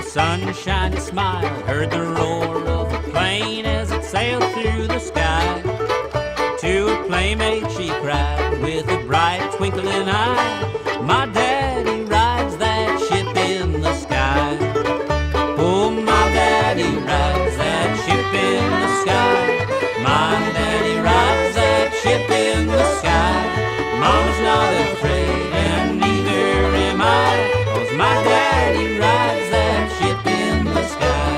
sunshine to smile, heard the roar of a plane as it sailed through the sky. To a playmate she cried with a bright twinkling eye, my daddy rides that ship in the sky. Oh, my daddy rides that ship in the sky. My daddy rides that ship in the sky. Mama's not afraid and neither am I, 'cause my daddy rides that ship in the sky.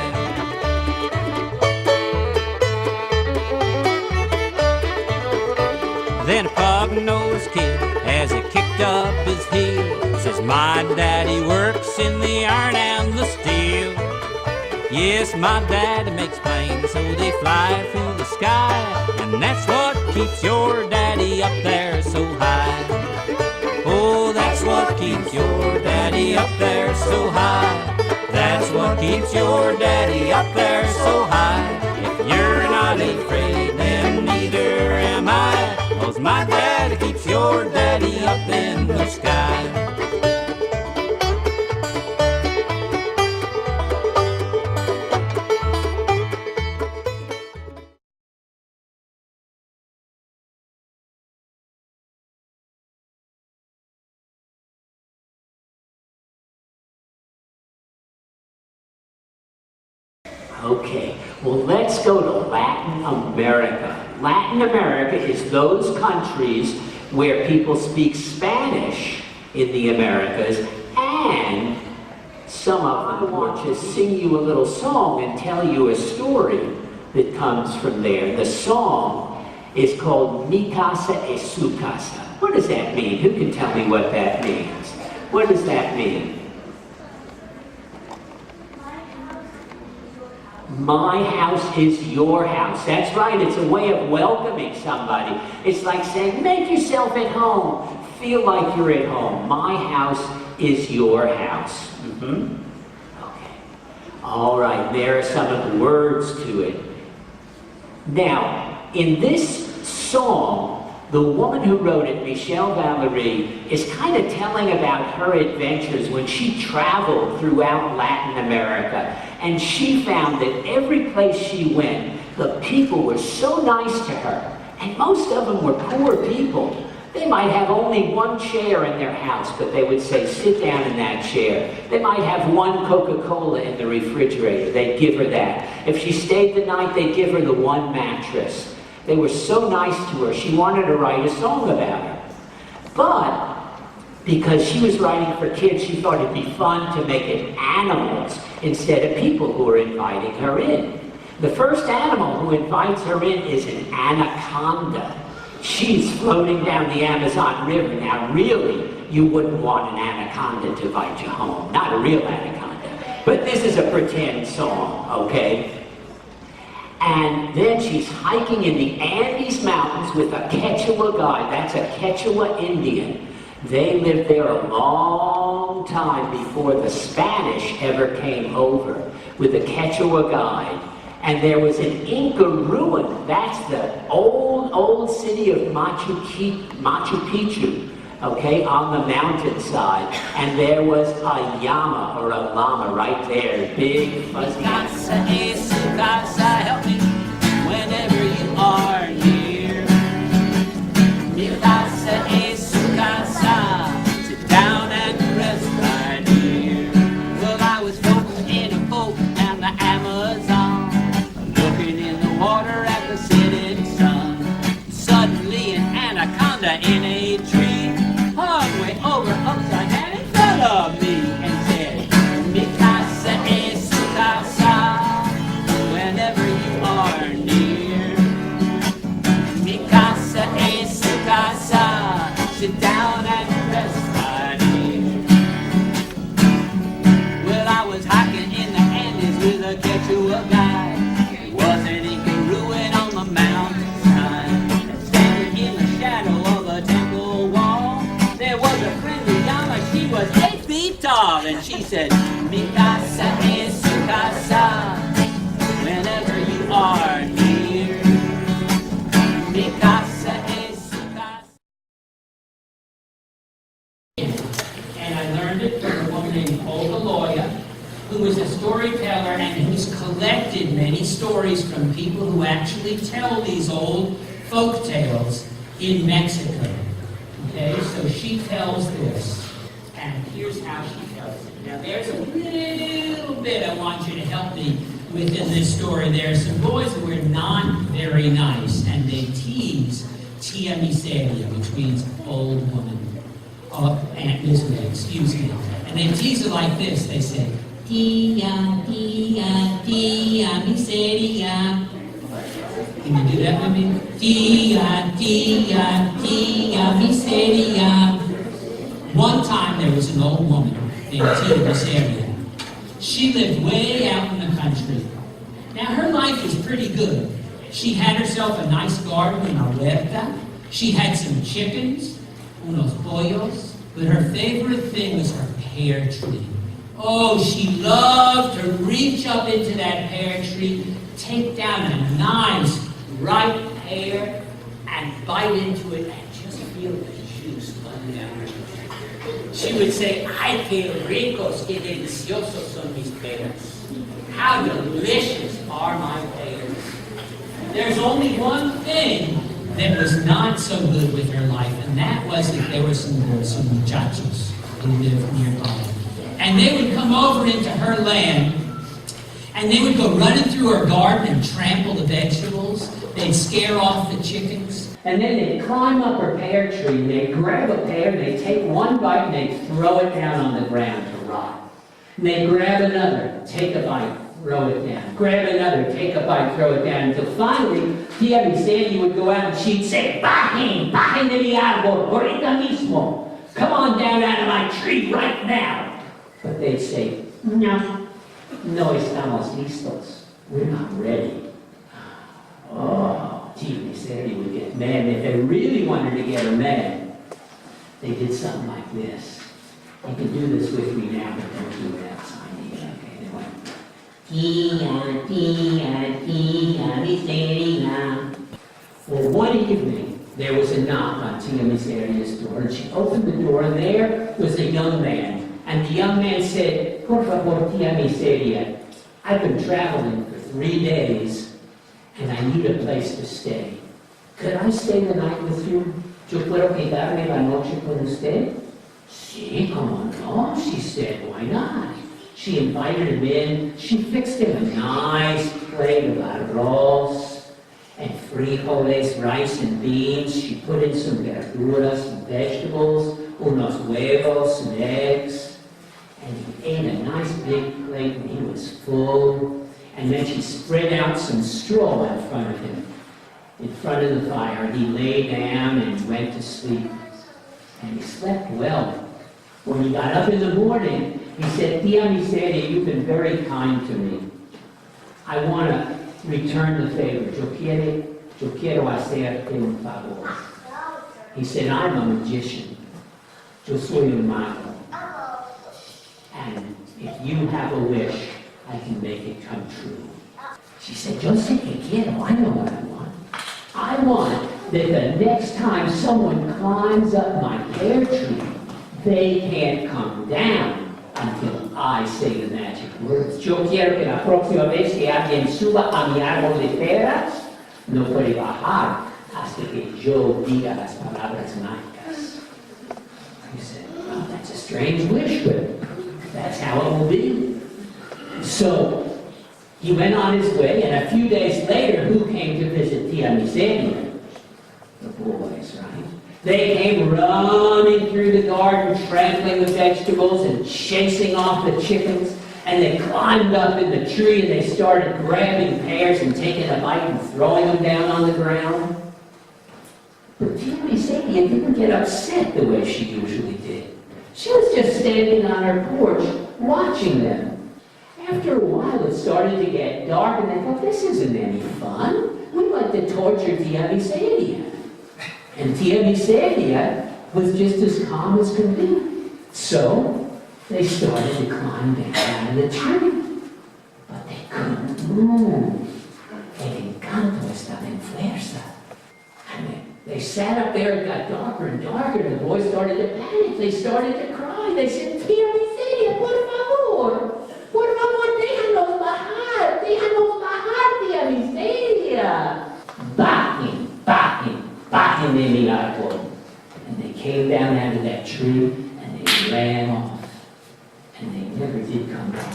Then a pug-nosed kid, as he kicked up his heel, says, my daddy works in the iron and the steel. Yes, my daddy makes planes so they fly through the sky, and that's what keeps your daddy up there so high. Oh, that's what keeps your daddy up there so high. That's what keeps your daddy up there so high. If you're not afraid, then neither am I, 'cause my daddy keeps your daddy up in the sky. Okay, well, let's go to Latin America. Latin America is those countries where people speak Spanish in the Americas, and some of them want to sing you a little song and tell you a story that comes from there. The song is called Mi Casa es Su Casa. What does that mean? Who can tell me what that means? What does that mean? My house is your house. That's right, it's a way of welcoming somebody. It's like saying, make yourself at home. Feel like you're at home. My house is your house. Okay. All right, there are some of the words to it. Now, in this song, the woman who wrote it, Michelle Valerie, is kind of telling about her adventures when she traveled throughout Latin America. And she found that every place she went, the people were so nice to her. And most of them were poor people. They might have only one chair in their house, but they would say, sit down in that chair. They might have one Coca-Cola in the refrigerator. They'd give her that. If she stayed the night, they'd give her the one mattress. They were so nice to her, she wanted to write a song about her. But because she was writing for kids, she thought it'd be fun to make it animals instead of people who are inviting her in. The first animal who invites her in is an anaconda. She's floating down the Amazon River. Now, really, you wouldn't want an anaconda to invite you home. Not a real anaconda. But this is a pretend song, okay? And then she's hiking in the Andes Mountains with a Quechua guide. That's a Quechua Indian. They lived there a long time before the Spanish ever came over with a Quechua guide. And there was an Inca ruin. That's the old city of Machu Picchu, okay, on the mountainside. And there was a llama or a llama right there, big fuzzy. Casa es su casa, help me whenever you are near. Mi casa es su casa, sit down and rest right here. Well, I was floating in a boat down the Amazon, looking in the water at the setting sun. Suddenly an anaconda in a tree hung way over upside down in front of me and said, Mi casa es su casa, whenever you are near. Mi casa es su casa, sit down and rest right here. Well, I was hiking in the Andes with a Quechua guide. It was an Inca ruin on the mountainside. And standing in the shadow of a temple wall, there was a friendly llama. She was 8 feet tall, and she said, Mi casa es su casa, whenever you are near. Mi casa es su casa. And I learned it from a woman named Olga Loya. who was a storyteller and who's collected many stories from people who actually tell these old folk tales in Mexico. Okay, so she tells this, and here's how she tells it. Now there's a little bit I want you to help me within this story. There are some boys who are not very nice, and they tease Tia Miseria, which means old woman. Aunt Miseria, excuse me. And they tease her like this. They say, Tia, Tia, Tia Miseria. Can you do that with me? Tia, Tia, Tia Miseria. One time there was an old woman named Tia Miseria. She lived way out in the country. Now her life was pretty good. She had herself a nice garden in a huerta. She had some chickens, unos pollos, but her favorite thing was her pear tree. Oh, she loved to reach up into that pear tree, take down a nice ripe pear, and bite into it and just feel the juice flowing down her. She would say, ay, qué ricos, qué deliciosos son mis pears. How delicious are my pears. There's only one thing that was not so good with her life, and that was that there were some muchachos who lived nearby. And they would come over into her land, and they would go running through her garden and trample the vegetables. They'd scare off the chickens. And then they'd climb up her pear tree, and they'd grab a pear, and they'd take one bite, and they'd throw it down on the ground to rot. And they'd grab another, take a bite, throw it down. Grab another, take a bite, throw it down. Until finally, Tia Miseria would go out and she'd say, Bajen, bajen de mi árbol, ahorita mismo. Come on down out of my tree right now. But they'd say, no, no estamos listos. We're not ready. Oh, Tia Miseria would get mad. If they really wanted to get her mad, they did something like this. You can do this with me now, but don't do it outside. Okay, they went, Tia, Tia, Tia Miseria. Well, one evening, there was a knock on Tia Miseria's door, and she opened the door, and there was a young man. And the young man said, Por favor, Tia Miseria, I've been traveling for 3 days, and I need a place to stay. Could I stay the night with you? ¿Yo puedo quedarme la noche con usted? Sí, como no, she said, why not? She invited him in. She fixed him a nice plate of arroz and frijoles, rice and beans. She put in some verduras, some vegetables, unos huevos, some eggs. And he ate a nice big plate and he was full. And then she spread out some straw in front of him, in front of the fire. And he lay down and went to sleep. And he slept well. When he got up in the morning, he said, Tia Miseria, you've been very kind to me. I want to return the favor. Yo quiero hacerte un favor. He said, I'm a magician. Yo soy un mago. And if you have a wish, I can make it come true. She said, Yo sé que quiero. I know what I want. I want that the next time someone climbs up my pear tree, they can't come down until I say the magic words. Yo quiero que la próxima vez que alguien suba a mi árbol de peras, no puede bajar hasta que yo diga las palabras mágicas. He said, well, that's a strange wish, but that's how it will be. So he went on his way, and a few days later, who came to visit Tia Miseria? The boys, right? They came running through the garden, trampling the vegetables and chasing off the chickens. And they climbed up in the tree and they started grabbing pears and taking a bite and throwing them down on the ground. But Tia Miseria didn't get upset the way she usually did. She was just standing on her porch watching them. After a while, it started to get dark, and they thought, this isn't any fun. We'd like to torture Tia Miseria. And Tia Miseria was just as calm as could be. So they started to climb down out of the tree. But they couldn't move. El encanto estaba en fuerza. And they sat up there, it got darker and darker, and the boys started to panic. They started to cry. They said, Tia Miseria, por favor, bajen de mi árbol. And they came down out of that tree and they ran off. And they never did come back.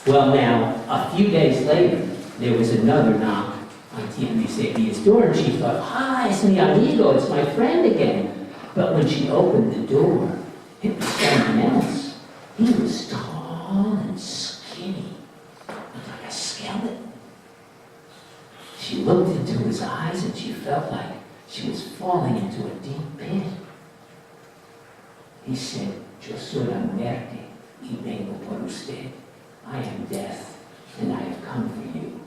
Well, now, a few days later, there was another knock on Tia Miseria's door, and she thought, es mi amigo, it's my friend again. But when she opened the door, it was someone else. He was tall and skinny, looked like a skeleton. She looked into his eyes and she felt like she was falling into a deep pit. He said, Yo soy la muerte y vengo por usted. I am death and I have come for you.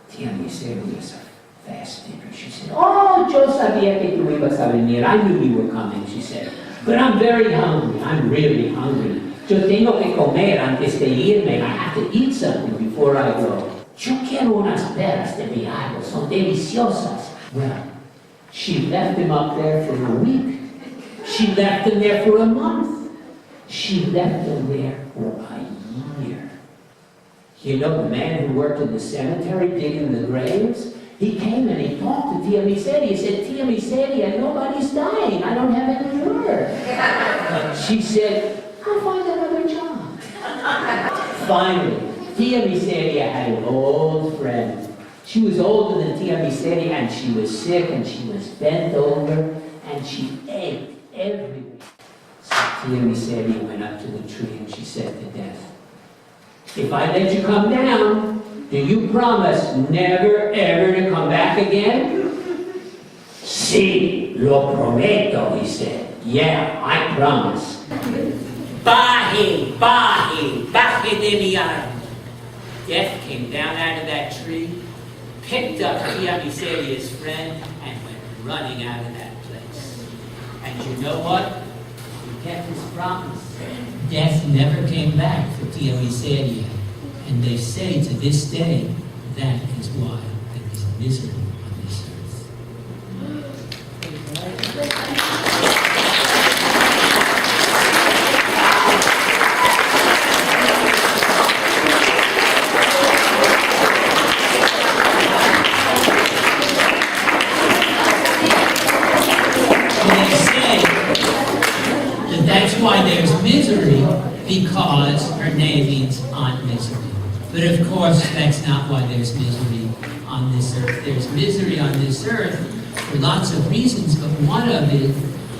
Tia Miseria was a fast thinker. She said, yo sabía que tú ibas a venir. I knew you were coming, she said. But I'm very hungry. I'm really hungry. Yo tengo que comer antes de irme. I have to eat something before I go. Yo quiero unas peras de mi árbol. Son deliciosas. Well, she left him up there for a week. She left him there for a month. She left him there for a year. You know, the man who worked in the cemetery digging the graves, he came and he talked to Tia Miseria. He said, Tia Miseria, nobody's dying. I don't have any word. She said, I'll find another job. Finally, Tia Miseria had an old friend. She was older than Tia Miseria, and she was sick, and she was bent over, and she ached every week. So Tia Miseria went up to the tree and she said to Death, if I let you come down, do you promise never ever to come back again? Sí, lo prometo, he said. Yeah, I promise. Baje de mi árbol. Death came down out of that tree, picked up Tia Miseria's friend, and went running out of that place. And you know what? He kept his promise. Death never came back for Tia Miseria. And they say to this day, that is why there is misery on this earth. That's why there's misery, because her name means on misery. But of course, that's not why there's misery on this earth. There's misery on this earth for lots of reasons, but one of it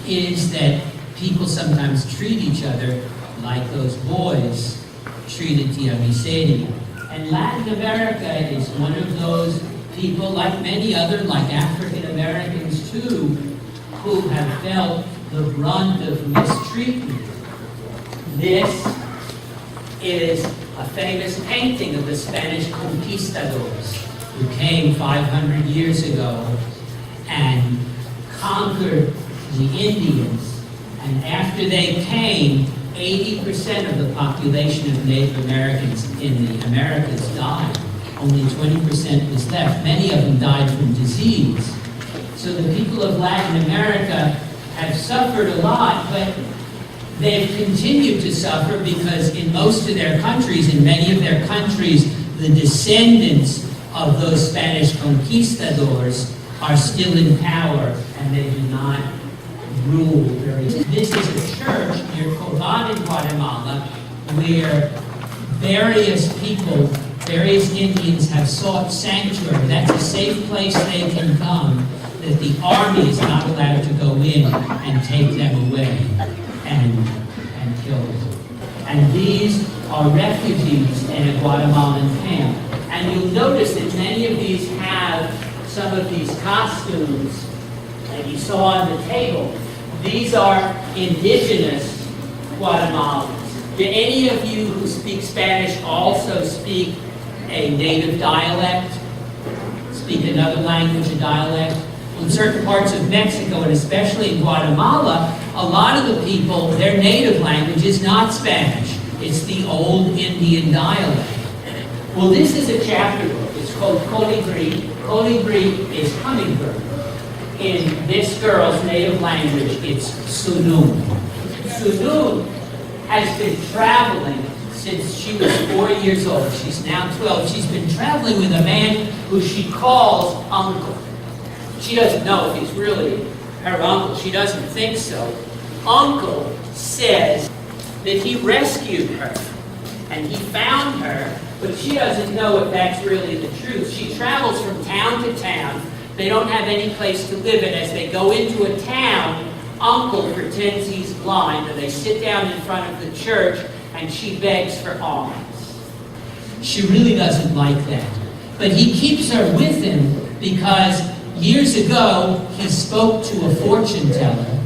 is that people sometimes treat each other like those boys treated Tia Miseria. And Latin America is one of those people, like many other, like African Americans too, who have felt the brunt of mistreatment. This is a famous painting of the Spanish Conquistadors who came 500 years ago and conquered the Indians. And after they came, 80% of the population of Native Americans in the Americas died. Only 20% was left. Many of them died from disease. So the people of Latin America have suffered a lot, but they've continued to suffer because in most of their countries, in many of their countries, the descendants of those Spanish conquistadors are still in power and they do not rule very. This is a church near Coban in Guatemala where various people, various Indians have sought sanctuary. That's a safe place they can come, that the army is not allowed to go in and take them away and kill them. And these are refugees in a Guatemalan camp. And you'll notice that many of these have some of these costumes that you saw on the table. These are indigenous Guatemalans. Do any of you who speak Spanish also speak a native dialect? Speak another language, a dialect? In certain parts of Mexico, and especially in Guatemala, a lot of the people, their native language is not Spanish. It's the old Indian dialect. Well, this is a chapter book. It's called Colibri. Colibri is hummingbird. In this girl's native language, it's Sunun. Sunun has been traveling since she was 4 years old. She's now 12. She's been traveling with a man who she calls uncle. She doesn't know if he's really her uncle. She doesn't think so. Uncle says that he rescued her and he found her, but she doesn't know if that's really the truth. She travels from town to town. They don't have any place to live, and as they go into a town, Uncle pretends he's blind, and they sit down in front of the church, and she begs for alms. She really doesn't like that. But he keeps her with him because years ago, he spoke to a fortune teller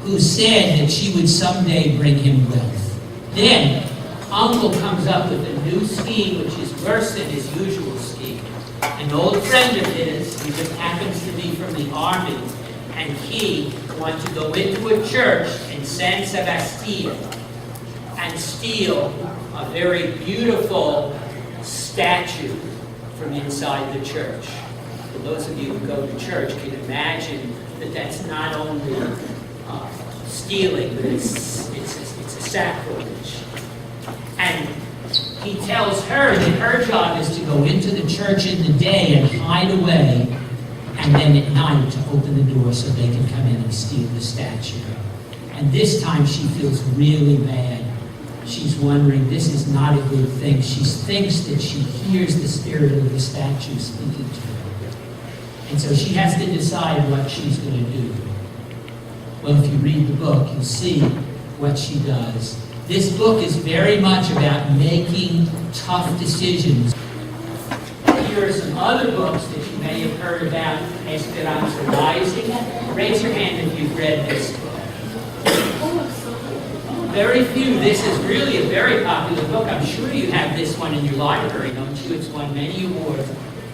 who said that she would someday bring him wealth. Then, Uncle comes up with a new scheme, which is worse than his usual scheme. An old friend of his, who just happens to be from the army, and he want to go into a church in San Sebastian and steal a very beautiful statue from inside the church. For those of you who go to church can imagine that that's not only stealing, but it's a sacrilege. And he tells her that her job is to go into the church in the day and hide away, and then at night to open the door so they can come in and steal the statue. And this time she feels really bad. She's wondering, this is not a good thing. She thinks that she hears the spirit of the statue speaking to her. And so she has to decide what she's going to do. Well, if you read the book, you'll see what she does. This book is very much about making tough decisions. Here are some other books that you may have heard about. Esperanza Rising. Raise your hand if you've read this book. Very few. This is really a very popular book. I'm sure you have this one in your library, don't you? It's won many awards.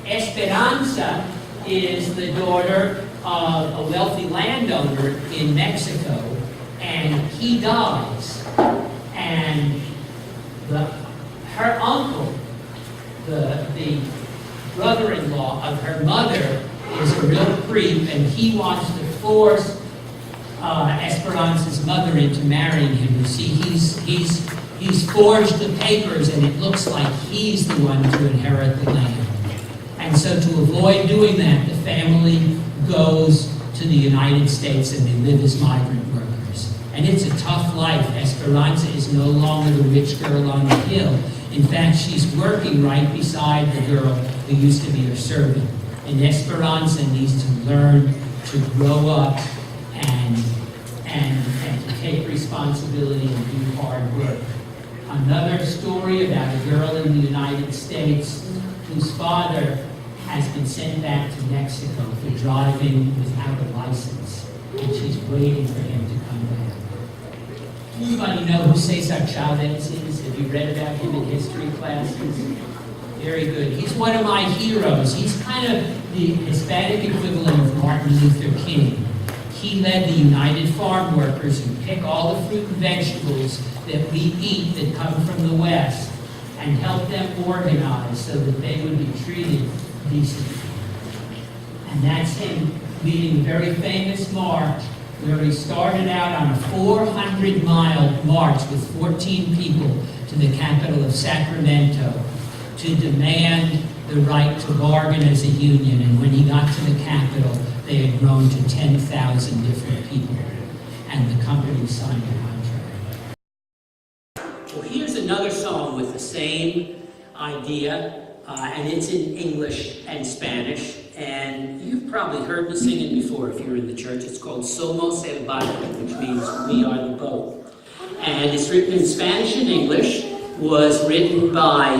Esperanza is the daughter of a wealthy landowner in Mexico, and he dies. And her uncle, the brother-in-law of her mother, is a real creep, and he wants to force Esperanza's mother into marrying him. You see, he's forged the papers, and it looks like he's the one to inherit the land. And so to avoid doing that, the family goes to the United States, and they live as migrant workers. And it's a tough life. Esperanza is no longer the rich girl on the hill. In fact, she's working right beside the girl who used to be her servant. And Esperanza needs to learn to grow up and to take responsibility and do hard work. Another story about a girl in the United States whose father has been sent back to Mexico for driving without a license, and she's waiting for him to come back. Anybody know who Cesar Chavez is? Have you read about him in history classes? Very good. He's one of my heroes. He's kind of the Hispanic equivalent of Martin Luther King. He led the United Farm Workers who pick all the fruit and vegetables that we eat that come from the West and help them organize so that they would be treated decently. And that's him leading a very famous march where he started out on a 400-mile march with 14 people to the capital of Sacramento to demand the right to bargain as a union. And when he got to the capital, they had grown to 10,000 different people, and the company signed a contract. Well, here's another song with the same idea, and it's in English and Spanish, and you've probably heard me sing it before if you're in the church. It's called Somos el barco, which means we are the boat. And it's written in Spanish and English, was written by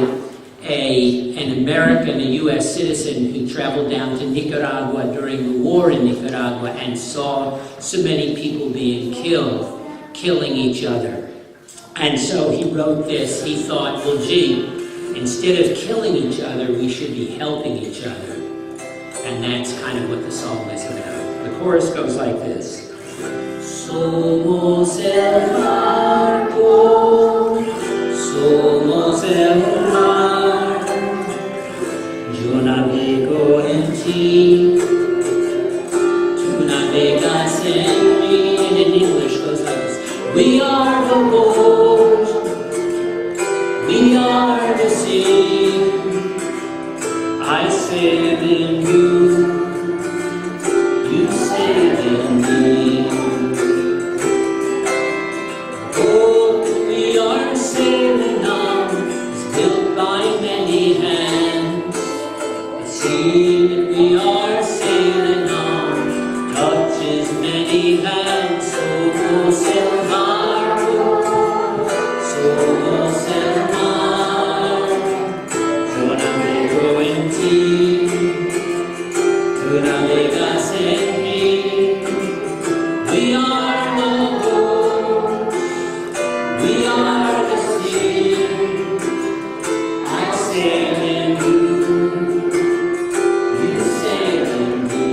an American, a U.S. citizen who traveled down to Nicaragua during the war in Nicaragua and saw so many people being killed, killing each other. And so he wrote this. He thought, well, gee, instead of killing each other, we should be helping each other. And that's kind of what the song is about. The chorus goes like this. Somos el barco, somos el mar, yo navego en ti, tú navegas en mí. And in English goes like this. We are the boat, we are the sea, I sail in you, digan somos el barco, somos el mar. Yo navego en ti, tú navegas en mí. We are the boat, we are the sea. I sail in you, you sail in me.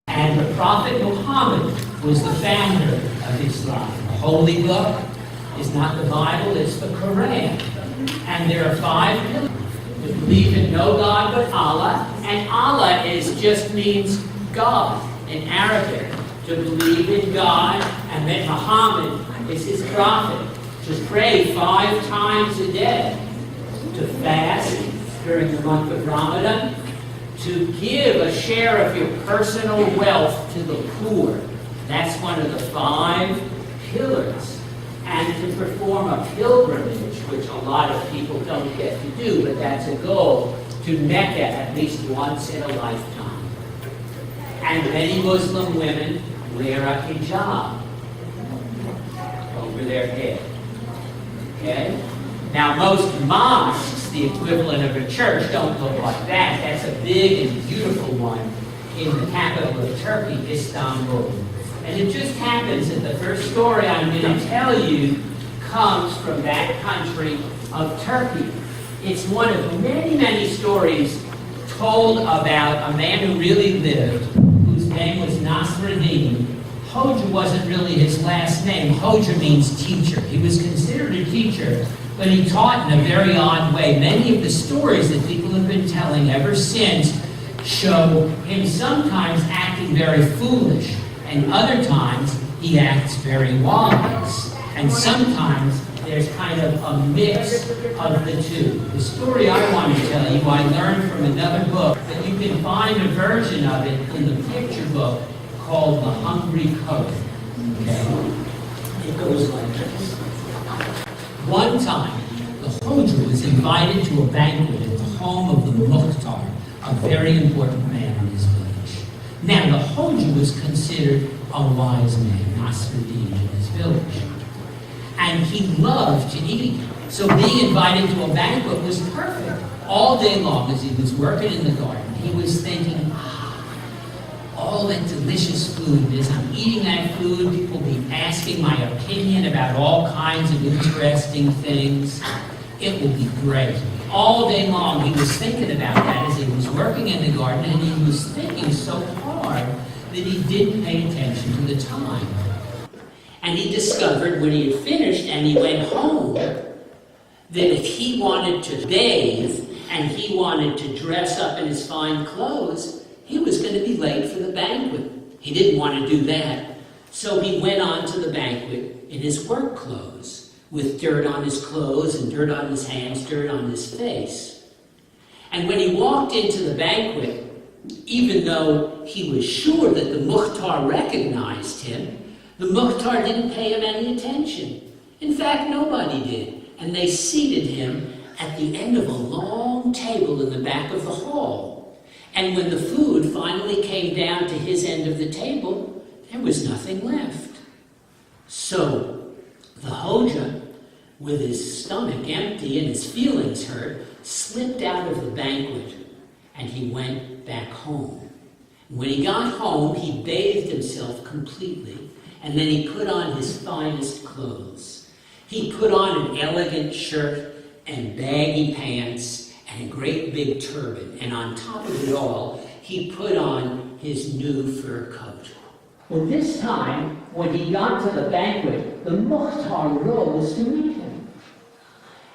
And the Prophet Muhammad was the founder of Islam. The holy book is not the Bible, it's the Quran. And there are 5 pillars. To believe in no God but Allah, and Allah just means God in Arabic. To believe in God, and that Muhammad is his prophet. To pray 5 times a day. To fast during the month of Ramadan. To give a share of your personal wealth to the poor. That's one of the 5 pillars. And to perform a pilgrimage, which a lot of people don't get to do, but that's a goal, to Mecca at least once in a lifetime. And many Muslim women wear a hijab over their head. Okay? Now most mosques, the equivalent of a church, don't look like that. That's a big and beautiful one in the capital of Turkey, Istanbul. And it just happens that the first story I'm going to tell you comes from that country of Turkey. It's one of many, many stories told about a man who really lived, whose name was Nasredin. Hoja wasn't really his last name. Hoja means teacher. He was considered a teacher, but he taught in a very odd way. Many of the stories that people have been telling ever since show him sometimes acting very foolish, and other times he acts very wise. And sometimes there's kind of a mix of the two. The story I want to tell you, I learned from another book, but you can find a version of it in the picture book called The Hungry Coat. Okay? It goes like this. One time, the Hoja was invited to a banquet at the home of the Mukhtar, a very important man in his village. Now, the Hoja was considered a wise man, Nasreddin, in his village. And he loved to eat. So being invited to a banquet was perfect. All day long as he was working in the garden, he was thinking, all that delicious food is. I'm eating that food. People will be asking my opinion about all kinds of interesting things. It will be great. All day long he was thinking about that as he was working in the garden, and he was thinking so hard that he didn't pay attention to the time. And he discovered when he had finished and he went home that if he wanted to bathe and he wanted to dress up in his fine clothes, he was going to be late for the banquet. He didn't want to do that. So he went on to the banquet in his work clothes, with dirt on his clothes and dirt on his hands, dirt on his face. And when he walked into the banquet, even though he was sure that the Mukhtar recognized him, the Mukhtar didn't pay him any attention. In fact, nobody did. And they seated him at the end of a long table in the back of the hall. And when the food finally came down to his end of the table, there was nothing left. So the Hoja, with his stomach empty and his feelings hurt, slipped out of the banquet and he went back home. When he got home, he bathed himself completely, and then he put on his finest clothes. He put on an elegant shirt and baggy pants and a great big turban, and on top of it all, he put on his new fur coat. Well, this time, when he got to the banquet, the Mukhtar rose to meet him.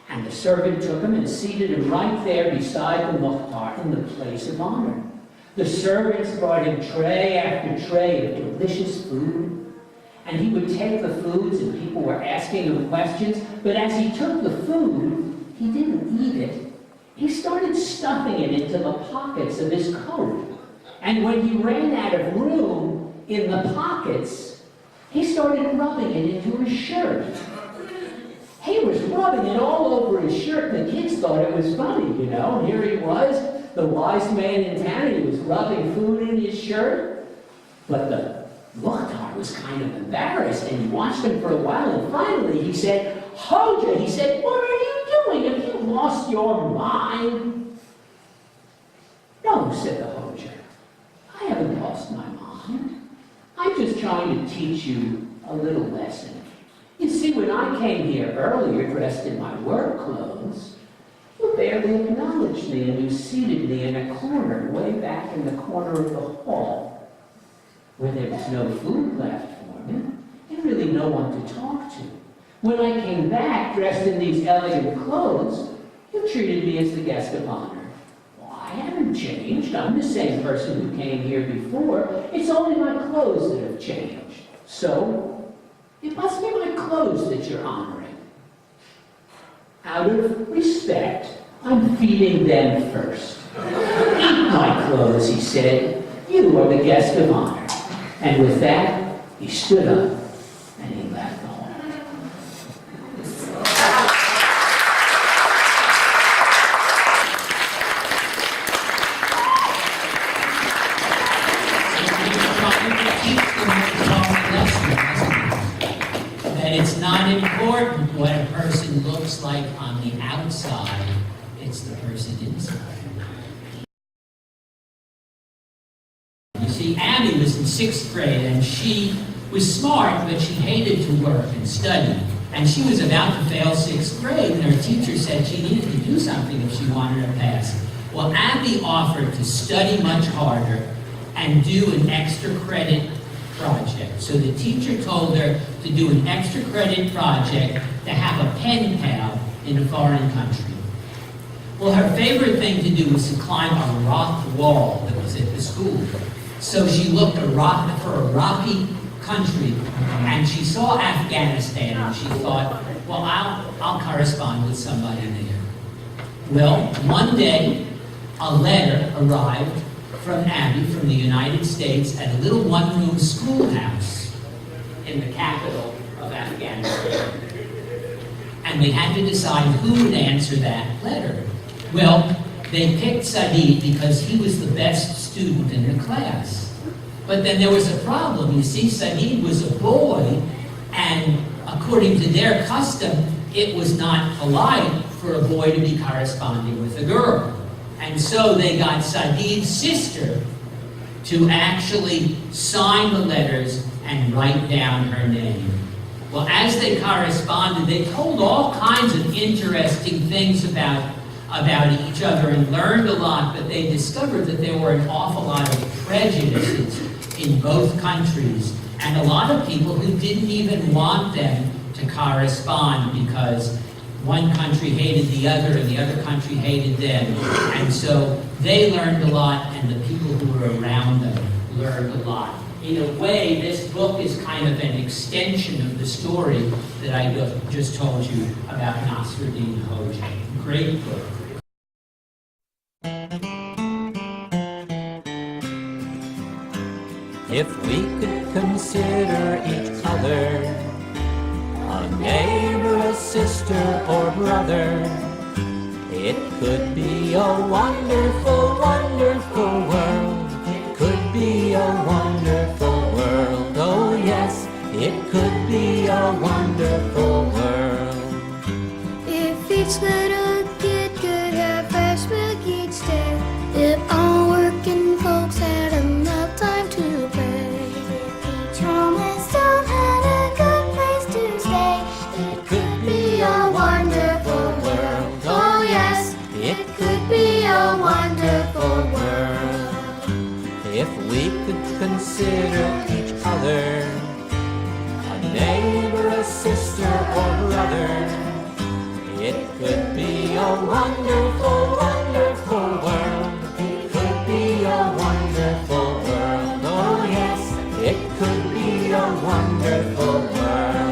And the servant took him and seated him right there beside the Mukhtar in the place of honor. The servants brought him tray after tray of delicious food, and he would take the foods and people were asking him questions, but as he took the food, he didn't eat it. He started stuffing it into the pockets of his coat. And when he ran out of room in the pockets, he started rubbing it into his shirt. He was rubbing it all over his shirt. The kids thought it was funny, you know. And here he was, the wise man in town. He was rubbing food in his shirt. But the Mukhtar was kind of embarrassed, and he watched him for a while, and finally he said, Hoja, he said, what are you doing? Have you lost your mind? No, said the Hoja, I haven't lost my mind. I'm just trying to teach you a little lesson. You see, when I came here earlier dressed in my work clothes, you barely acknowledged me, and you seated me in a corner way back in the corner of the hall, where there was no food left for me, and really no one to talk to. When I came back dressed in these elegant clothes, you treated me as the guest of honor. Well, I haven't changed. I'm the same person who came here before. It's only my clothes that have changed. So, it must be my clothes that you're honoring. Out of respect, I'm feeding them first. Eat my clothes, he said. You are the guest of honor. And with that, he stood up and he left the hall. That it's not important what a person looks like on the outside, it's the person inside. You see, Abby was in 6th grade, and she was smart, but she hated to work and study. And she was about to fail 6th grade, and her teacher said she needed to do something if she wanted to pass. Well, Abby offered to study much harder and do an extra credit project. So the teacher told her to do an extra credit project to have a pen pal in a foreign country. Well, her favorite thing to do was to climb a rock wall that was at the school. So she looked for a rocky country, and she saw Afghanistan, and she thought, well, I'll correspond with somebody there. Well, one day, a letter arrived from Abby from the United States at a little one-room schoolhouse in the capital of Afghanistan. And they had to decide who would answer that letter. Well, they picked Sadiq because he was the best student in the class. But then there was a problem. You see, Sadiq was a boy, and according to their custom, it was not polite for a boy to be corresponding with a girl. And so they got Sadiq's sister to actually sign the letters and write down her name. Well, as they corresponded, they told all kinds of interesting things about each other and learned a lot, but they discovered that there were an awful lot of prejudices in both countries, and a lot of people who didn't even want them to correspond because one country hated the other and the other country hated them. And so they learned a lot, and the people who were around them learned a lot. In a way, this book is kind of an extension of the story that I just told you about Nasredin Hoja. Great book. If we could consider each other a neighbor, a sister, or brother, it could be a wonderful, wonderful world. It could be a wonderful world. Oh yes, it could be a wonderful world. If each little kid could have fresh milk each day, if all working folks had enough time to play, if each homeless town had a good place to stay, it could be a wonderful world. Oh yes, it could be a wonderful world. If we could consider each other a neighbor, a sister, or brother, it could be a wonderful, wonderful world. It could be a wonderful world. Oh yes, it could be a wonderful world.